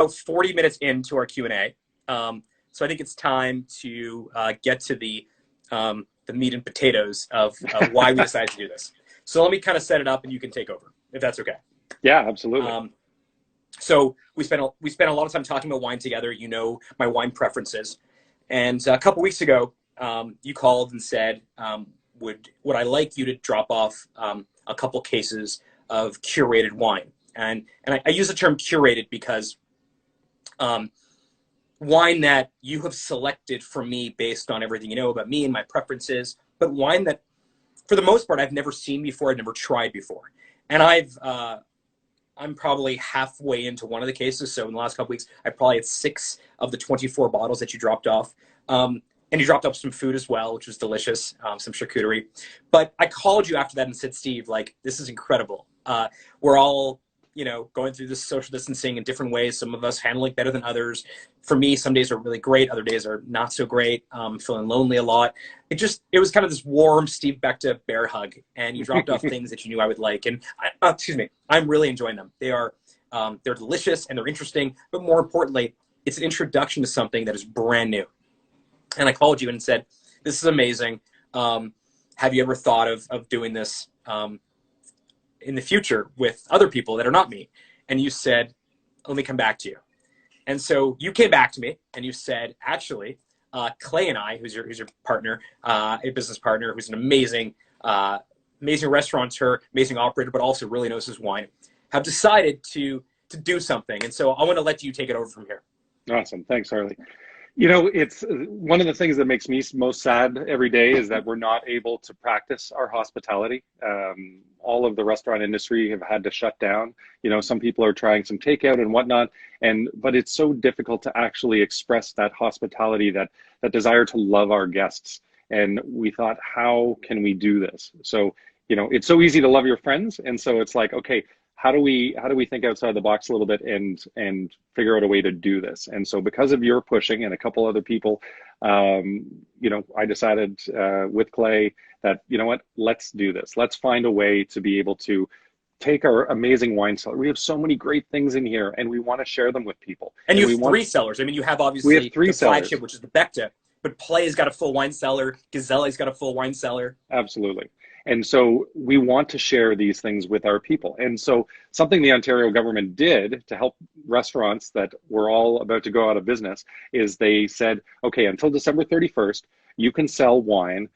about 40 minutes into our Q&A. So I think it's time to get to the meat and potatoes of why we decided to do this. So let me kind of set it up and you can take over, if that's okay. Yeah, absolutely. So we spent a lot of time talking about wine together. You know my wine preferences. And a couple weeks ago, you called and said, would I like you to drop off a couple cases of curated wine? And I use the term curated because wine that you have selected for me based on everything you know about me and my preferences, but wine that, for the most part, I've never seen before, I've never tried before. And I'm probably halfway into one of the cases. So in the last couple weeks, I probably had 6 of the 24 bottles that you dropped off. And you dropped off some food as well, which was delicious, some charcuterie. But I called you after that and said, Steve, like, this is incredible. We're all, going through this social distancing in different ways. Some of us handle it better than others. For me, some days are really great. Other days are not so great. Feeling lonely a lot. It was kind of this warm Steve Beckta bear hug. And you dropped off things that you knew I would like. And I'm really enjoying them. They're delicious and they're interesting. But more importantly, it's an introduction to something that is brand new. And I called you and said, this is amazing. Have you ever thought of doing this in the future with other people that are not me? And you said, let me come back to you. And so you came back to me and you said, actually, Clay and I, who's your partner, a business partner, who's an amazing restaurateur, amazing operator, but also really knows his wine, have decided to do something. And so I want to let you take it over from here. Awesome. Thanks, Harley. It's one of the things that makes me most sad every day is that we're not able to practice our hospitality. All of the restaurant industry have had to shut down. Some people are trying some takeout and whatnot, but it's so difficult to actually express that hospitality, that desire to love our guests. And we thought, how can we do this? So, it's so easy to love your friends. And so it's like, okay, how do we think outside the box a little bit and figure out a way to do this? And so because of your pushing and a couple other people, I decided with Clay that, let's do this. Let's find a way to be able to take our amazing wine cellar. We have so many great things in here and we want to share them with people. And you have 3 cellars. I mean, you have obviously the flagship, which is the Beckta, but Play's got a full wine cellar. Gazelle's got a full wine cellar. Absolutely. And so we want to share these things with our people. And so something the Ontario government did to help restaurants that were all about to go out of business is they said, okay, until December 31st, you can sell wine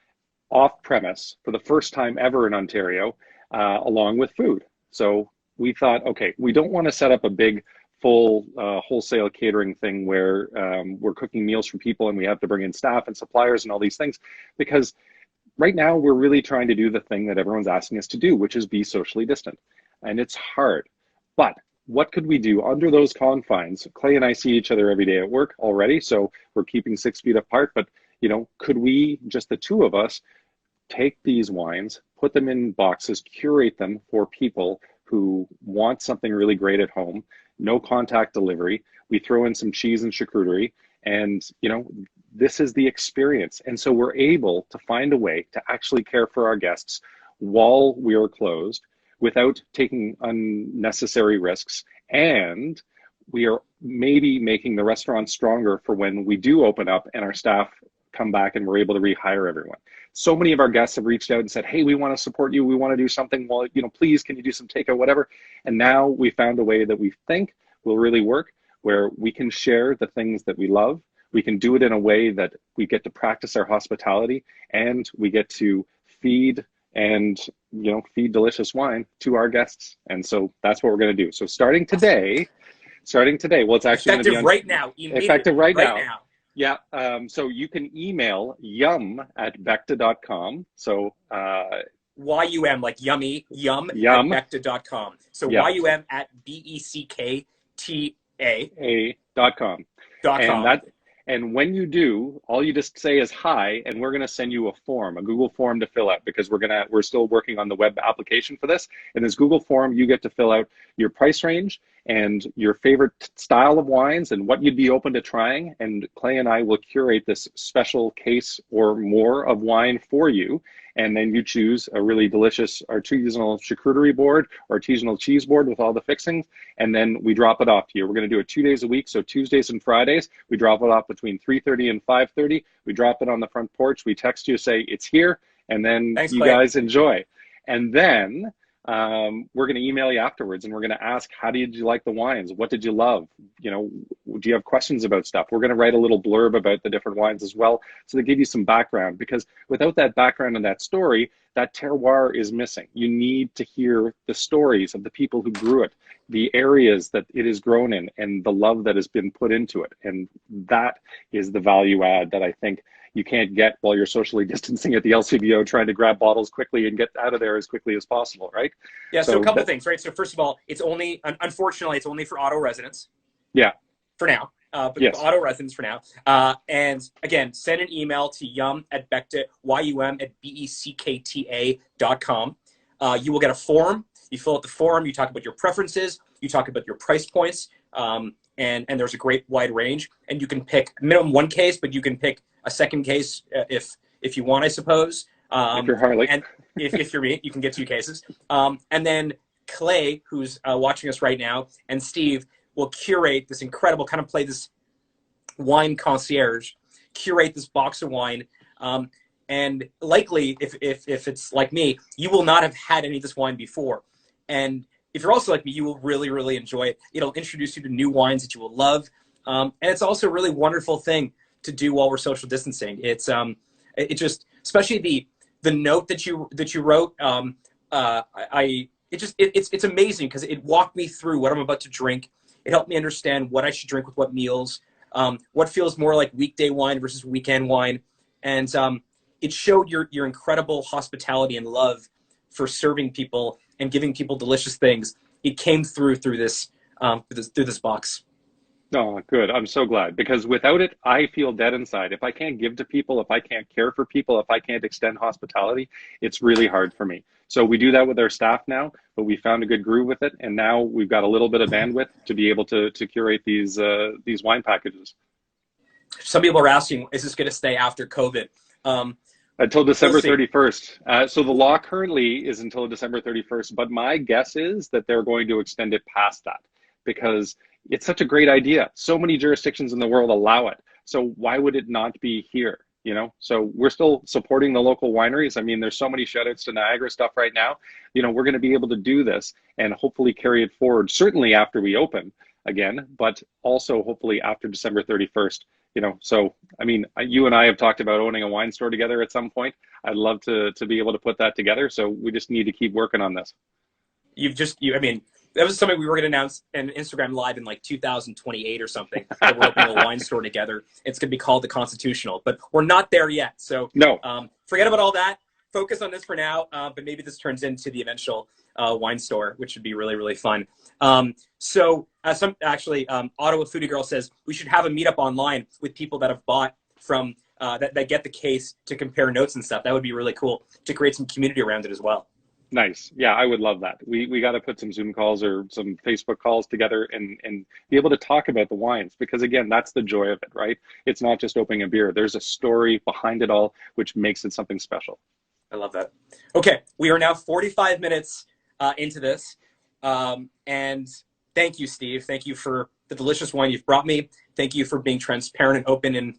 off premise for the first time ever in Ontario, along with food. So we thought, okay, we don't want to set up a big full wholesale catering thing where we're cooking meals for people and we have to bring in staff and suppliers and all these things, because right now, we're really trying to do the thing that everyone's asking us to do, which is be socially distant. And it's hard. But what could we do under those confines? Clay and I see each other every day at work already, so we're keeping 6 feet apart. But, could we, just the 2 of us, take these wines, put them in boxes, curate them for people who want something really great at home, no contact delivery. We throw in some cheese and charcuterie, and, this is the experience. And so we're able to find a way to actually care for our guests while we are closed without taking unnecessary risks. And we are maybe making the restaurant stronger for when we do open up and our staff come back and we're able to rehire everyone. So many of our guests have reached out and said, hey, we want to support you. We want to do something. Well, please, can you do some takeout, whatever. And now we found a way that we think will really work, where we can share the things that we love. We can do it in a way that we get to practice our hospitality and we get to feed delicious wine to our guests. And so that's what we're going to do. So starting today, well, it's actually effective right now. Effective right now. Yeah. So you can email yum@beckta.com. So YUM, like yummy, yum. At Beckta.com. So yeah. YUM at BECKTA.com. And when you do, all you just say is hi, and we're going to send you a Google form to fill out, because we're still working on the web application for this. In this Google form, you get to fill out your price range and your favorite style of wines and what you'd be open to trying. And Clay and I will curate this special case or more of wine for you. and then you choose a really delicious artisanal charcuterie board or artisanal cheese board with all the fixings, and then we drop it off to you. We're going to do it 2 days a week, so Tuesdays and Fridays. We drop it off between 3:30 and 5:30. We drop it on the front porch. We text you, say it's here, and then Thanks, you Clay. guys enjoy. And then we're going to email you afterwards, and we're going to ask, how did you like the wines? What did you love? You know, do you have questions about stuff? We're going to write a little blurb about the different wines as well, so to give you some background, because without that background and that story, that terroir is missing. You need to hear the stories of the people who grew it, the areas that it is grown in, and the love that has been put into it. And that is the value add that I think you can't get while you're socially distancing at the LCBO trying to grab bottles quickly and get out of there as quickly as possible, right? Yeah, so a couple things, right? So first of all, it's only, unfortunately, it's only for Ottawa residents. Yeah. For now. But yes. Ottawa residents for now. And again, send an email to yum@Beckta, YUM@BECKTA.com. You will get a form. You fill out the form. You talk about your preferences. You talk about your price points. And there's a great wide range. And you can pick minimum one case, but you can pick a second case if you want, I suppose. If you're Harley. And if you're me, you can get 2 cases. And then Clay, who's watching us right now, and Steve will curate this incredible, kind of play this wine concierge, curate this box of wine. And likely, if it's like me, you will not have had any of this wine before. And if you're also like me, you will really, really enjoy it. It'll introduce you to new wines that you will love. And it's also a really wonderful thing to do while we're social distancing. It's it just, especially the note that you wrote. It's amazing because it walked me through what I'm about to drink. It helped me understand what I should drink with what meals, what feels more like weekday wine versus weekend wine, and it showed your incredible hospitality and love for serving people and giving people delicious things. It came through this box. Oh, good. I'm so glad, because without it, I feel dead inside. If I can't give to people, if I can't care for people, if I can't extend hospitality, it's really hard for me. So we do that with our staff now, but we found a good groove with it. And now we've got a little bit of bandwidth to be able to curate these wine packages. Some people are asking, is this going to stay after COVID? Until December 31st. So the law currently is until December 31st, but my guess is that they're going to extend it past that, because it's such a great idea. So many jurisdictions in the world allow it. So why would it not be here? You know, so we're still supporting the local wineries. I mean, there's so many shout outs to Niagara stuff right now. You know, we're going to be able to do this and hopefully carry it forward, certainly after we open again, but also hopefully after December 31st. You know, so, I mean, you and I have talked about owning a wine store together at some point. I'd love to be able to put that together. So we just need to keep working on this. I mean, that was something we were going to announce in Instagram Live in like 2028 or something, that we're opening a wine store together. It's going to be called The Constitutional, but we're not there yet. So no, forget about all that. Focus on this for now, but maybe this turns into the eventual wine store, which would be really, really fun. Ottawa Foodie Girl says we should have a meetup online with people that have bought from, that get the case to compare notes and stuff. That would be really cool to create some community around it as well. Nice. Yeah, I would love that. We got to put some Zoom calls or some Facebook calls together and be able to talk about the wines, because again, that's the joy of it, right? It's not just opening a beer. There's a story behind it all, which makes it something special. I love that. Okay, we are now 45 minutes into this. And thank you, Steve. Thank you for the delicious wine you've brought me. Thank you for being transparent and open and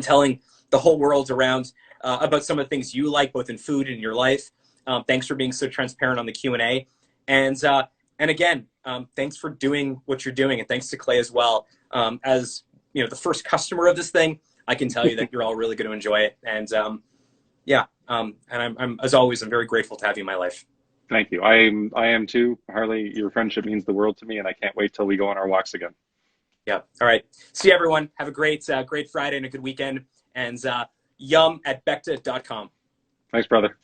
telling the whole world around about some of the things you like, both in food and in your life. Thanks for being so transparent on the Q&A. And again, thanks for doing what you're doing. And thanks to Clay as well. As you know, the first customer of this thing, I can tell you that you're all really going to enjoy it. And I'm as always, I'm very grateful to have you in my life. Thank you. I am too, Harley. Your friendship means the world to me, and I can't wait till we go on our walks again. Yeah. All right. See you, everyone. Have a great Friday and a good weekend. And yum@Beckta.com. Thanks, brother.